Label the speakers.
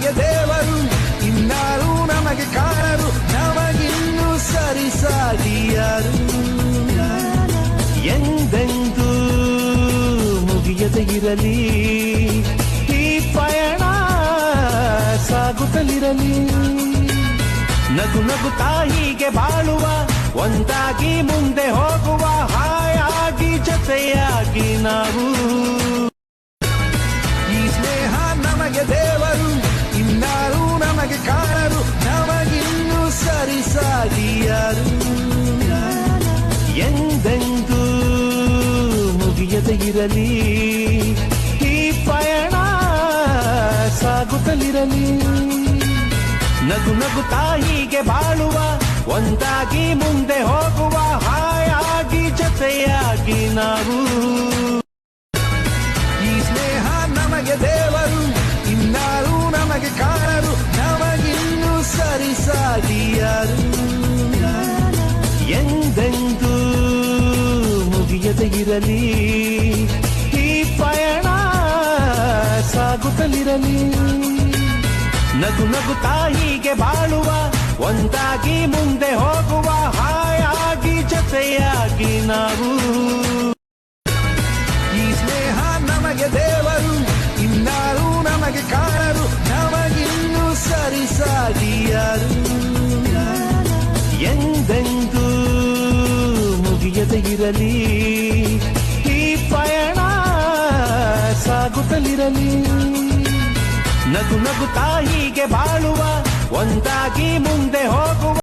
Speaker 1: ನಮಗೆ ದೇವರು, ಇನ್ನಾರು ನಮಗೆ ಕಾಣರು, ನಮಗಿನ್ನು ಸರಿಸಾಗಿಯಾರು. ಎಂದೆಂದೂ ಮುಗಿಯದೆ ಇರಲಿ ಈ ಪಯಣ, ಸಾಗುತ್ತಲಿರಲಿ. ನಗು ನಗುತ್ತಾ ಹೀಗೆ ಬಾಳುವ, ಒಂದಾಗಿ ಮುಂದೆ ಹೋಗುವ, ಹಾಯಾಗಿ ಜೊತೆಯಾಗಿ ನಾವು. ಈ ಸ್ನೇಹ ನಮಗೆ ದೇವರು, ಇನ್ನಾರು ನಮಗೆ ಕಾಣರು, ನಮಗಿನ್ನು ಸರಿಸಾಗಿಯಾರು. ಎಂದೆಂದೂ ಮುಗಿಯದೆ ಇರಲಿ ಈ ಪಯಣ, ಸಾಗುತ್ತಲಿರಲಿ. ನಗು ನಗುತ್ತಾ ಹೀಗೆ ಬಾಳುವ, ಒಂದಾಗಿ ಮುಂದೆ ಹೋಗುವ, ಹಾಯಾಗಿ ಜೊತೆಯಾಗಿ ನಾವು. ಈ ಸ್ನೇಹ ನಮಗೆ ದೇವರು, ಇನ್ನಾರು ನಮಗೆ ಕಾಣರು, ನಮಗಿನ್ನು ಸರಿಸಾಗಿಯಾರು. ಎಂದೆಂದೂ ಮುಗಿಯದೆ ಇರಲಿ ಈ ಪಯಣ, ಸಾಗುತ್ತಲಿರಲಿ. ನಗು ನಗುತ್ತಾ ಹೀಗೆ ಬಾಳುವ, ಒಂದಾಗಿ ಮುಂದೆ ಹೋಗುವ, ಹಾಯಾಗಿ ಜೊತೆಯಾಗಿ ನಾವು. ಈ ಸ್ನೇಹ ನಮಗೆ ದೇವರು, ಇನ್ನಾರು ನಮಗೆ ಕಾಣರು, ನಮಗಿನ್ನು ಸರಿಸಾಗಿಯಾರು. ಎಂದೆಂದೂ ಮುಗಿಯದೆ ಇರಲಿ ಈ ಪಯಣ, ಸಾಗುತ್ತಲಿರಲಿ. ನಗು ನಗುತ್ತಾ ಹೀಗೆ ಬಾಳುವ, ಒಂದಾಗಿ ಮುಂದೆ ಹೋಗುವ.